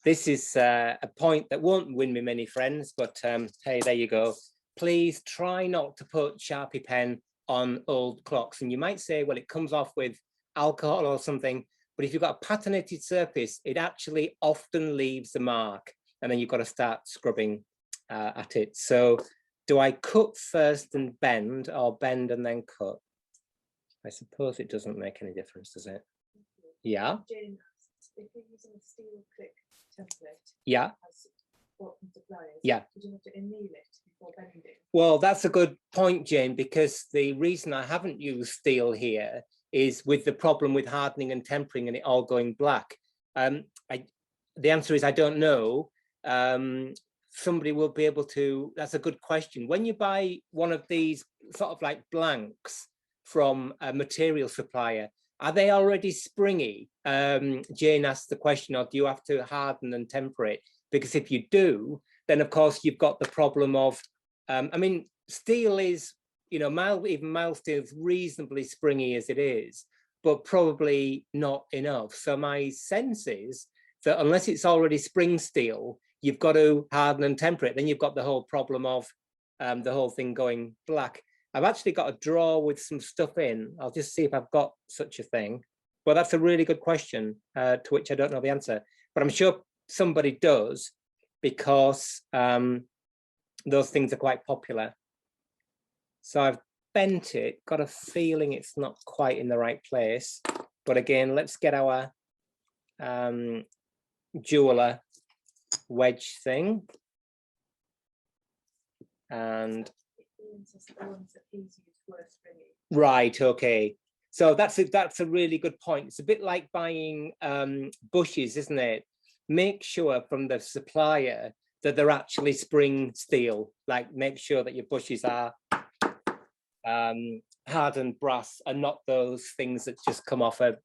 this is a point that won't win me many friends, but hey, there you go. Please try not to put Sharpie pen on old clocks. And you might say, well, it comes off with alcohol or something, but if you've got a patinated surface, it actually often leaves a mark, and then you've got to start scrubbing at it. So do I cut first and bend, or bend and then cut? I suppose it doesn't make any difference, does it? Yeah. Jane asks, if you're using a steel click template, Yeah. as bought from suppliers, Yeah. would you have to anneal it before bending? Well, that's a good point, Jane, because the reason I haven't used steel here is with the problem with hardening and tempering and it all going black. The answer is I don't know. Somebody will be able to, that's a good question. When you buy one of these sort of like blanks from a material supplier, are they already springy? Jane asked the question, or do you have to harden and temper it? Because if you do, then of course you've got the problem of, I mean, steel is, you know, even mild steel is reasonably springy as it is, but probably not enough. So my sense is that unless it's already spring steel, you've got to harden and temper it. Then you've got the whole problem of the whole thing going black. I've actually got a drawer with some stuff in. I'll just see if I've got such a thing. But that's a really good question to which I don't know the answer. But I'm sure somebody does, because those things are quite popular. So I've bent it, got a feeling it's not quite in the right place. But again, let's get our jeweler wedge thing. And right, okay. So that's a really good point. It's a bit like buying bushes, isn't it? Make sure from the supplier that they're actually spring steel. Like, make sure that your bushes are hardened brass and not those things that just come off a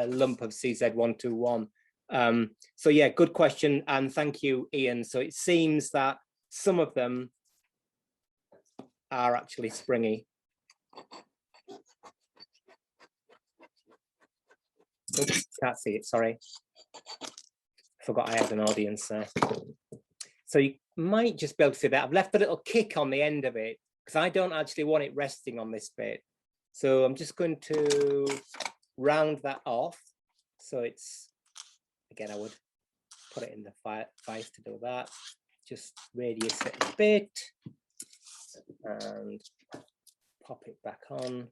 lump of CZ121. So yeah, good question, and thank you, Ian. So it seems that some of them are actually springy. Oops, can't see it, sorry. Forgot I had an audience there. So you might just be able to see that. I've left a little kick on the end of it because I don't actually want it resting on this bit. So I'm just going to round that off. So it's, again, I would put it in the vise to do that. Just radius it a bit and pop it back on.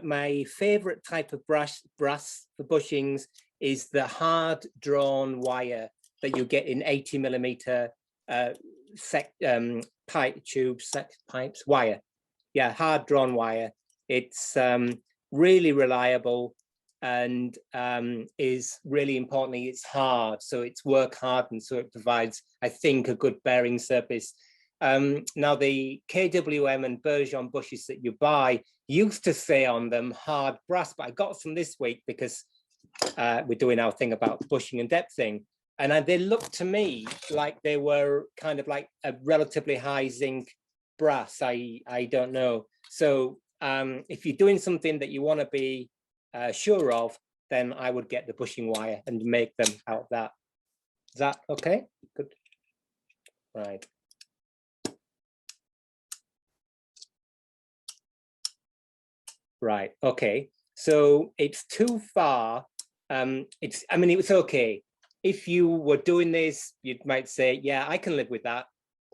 My favorite type of brass for bushings is the hard drawn wire that you get in 80mm pipe tubes, pipes, wire. Yeah, hard drawn wire. It's really reliable and is really importantly, it's hard, so it's work hardened, so it provides, I think, a good bearing surface. Now the KWM and Bergeron bushes that you buy used to say on them hard brass, but I got some this week because we're doing our thing about bushing and depthing, and they looked to me like they were kind of like a relatively high zinc brass. I don't know. So if you're doing something that you want to be sure of, then I would get the bushing wire and make them out of that. Is that okay? Good. Right. Right. Okay. So it's too far. I mean, it's okay. If you were doing this, you might say, yeah, I can live with that.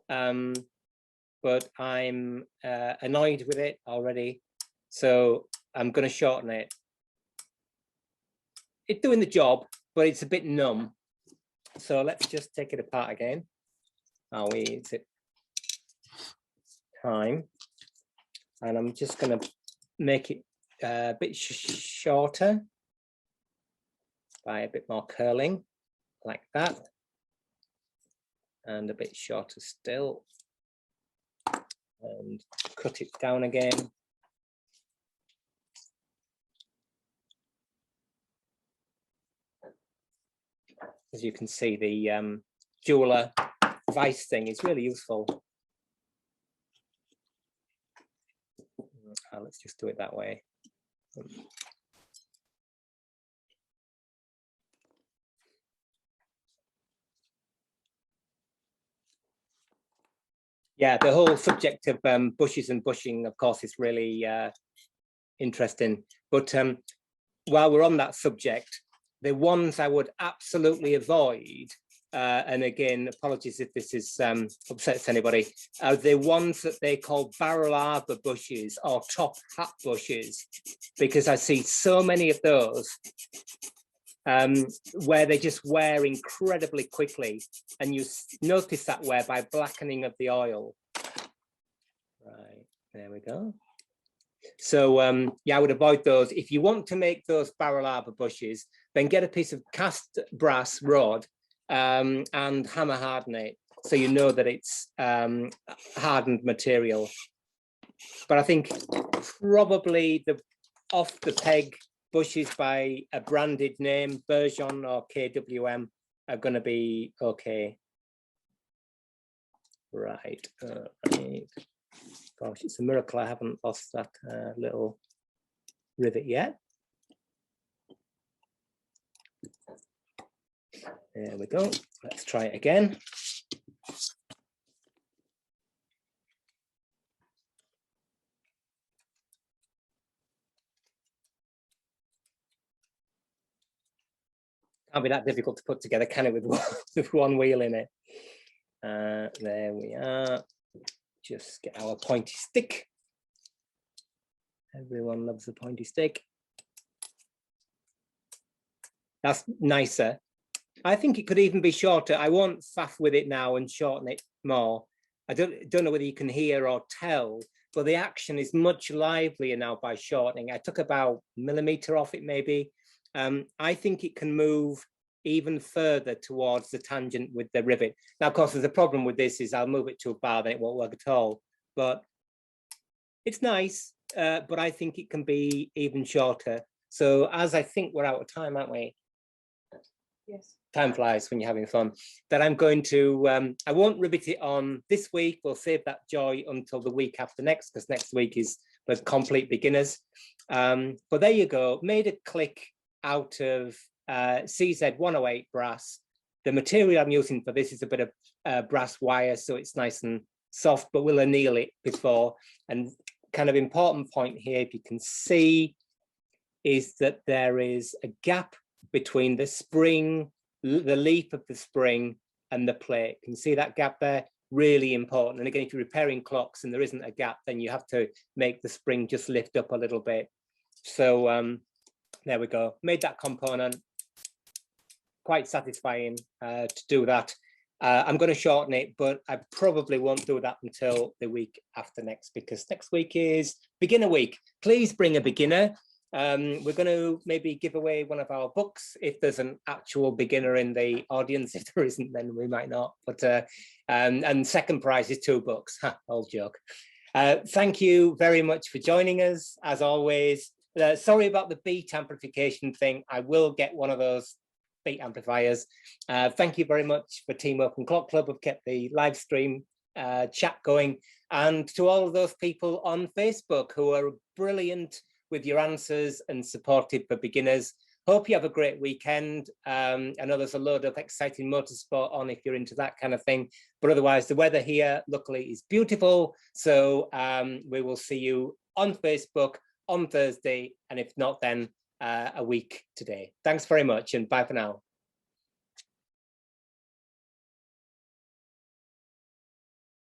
But I'm annoyed with it already. So I'm going to shorten it. It's doing the job, but it's a bit numb. So let's just take it apart again. Is it time? And I'm just going to make it a bit shorter by a bit more curling, like that, and a bit shorter still, and cut it down again. As you can see, the jeweler vice thing is really useful. Let's just do it that way. Yeah, the whole subject of bushes and bushing, of course, is really interesting. But while we're on that subject, the ones I would absolutely avoid, and again, apologies if this is upsets anybody, are the ones that they call barrel arbor bushes or top hat bushes, because I see so many of those where they just wear incredibly quickly, and you notice that wear by blackening of the oil. Right, there we go. So yeah, I would avoid those. If you want to make those barrel arbor bushes, then get a piece of cast brass rod and hammer harden it, so you know that it's hardened material. But I think probably the off the peg bushes by a branded name, Bergeon or KWM, are going to be okay. Right. Right. Gosh, it's a miracle I haven't lost that little rivet yet. There we go. Let's try it again. Can't be that difficult to put together, can it, with one wheel in it? There we are. Just get our pointy stick. Everyone loves the pointy stick. That's nicer. I think it could even be shorter. I won't faff with it now and shorten it more. I don't know whether you can hear or tell, but the action is much livelier now by shortening. I took about a millimeter off it maybe. I think it can move even further towards the tangent with the rivet. Now, of course, there's a problem with this is I'll move it to a bar, then it won't work at all. But it's nice, but I think it can be even shorter. So as I think we're out of time, aren't we? Yes. Time flies when you're having fun. That I'm going to, I won't rivet it on this week. We'll save that joy until the week after next, because next week is for complete beginners. But there you go. Made a click out of CZ108 brass. The material I'm using for this is a bit of brass wire, so it's nice and soft, but we'll anneal it before. And kind of important point here, if you can see, is that there is a gap between the spring, the leaf of the spring, and the plate. You can see that gap there, really important. And again, if you're repairing clocks and there isn't a gap, then you have to make the spring just lift up a little bit. So there we go, made that component. Quite satisfying to do that. I'm going to shorten it, but I probably won't do that until the week after next, because next week is beginner week. Please bring a beginner. We're going to maybe give away one of our books if there's an actual beginner in the audience. If there isn't, then we might not. But and second prize is 2 books. Ha, old joke. Thank you very much for joining us, as always. Sorry about the beat amplification thing. I will get one of those beat amplifiers. Thank you very much for Team Open Clock Club, who've kept the live stream chat going, and to all of those people on Facebook who are brilliant with your answers and supportive for beginners. Hope you have a great weekend. I know there's a load of exciting motorsport on if you're into that kind of thing, but otherwise the weather here luckily is beautiful. So we will see you on Facebook on Thursday, and if not, then a week today. Thanks very much, and bye for now.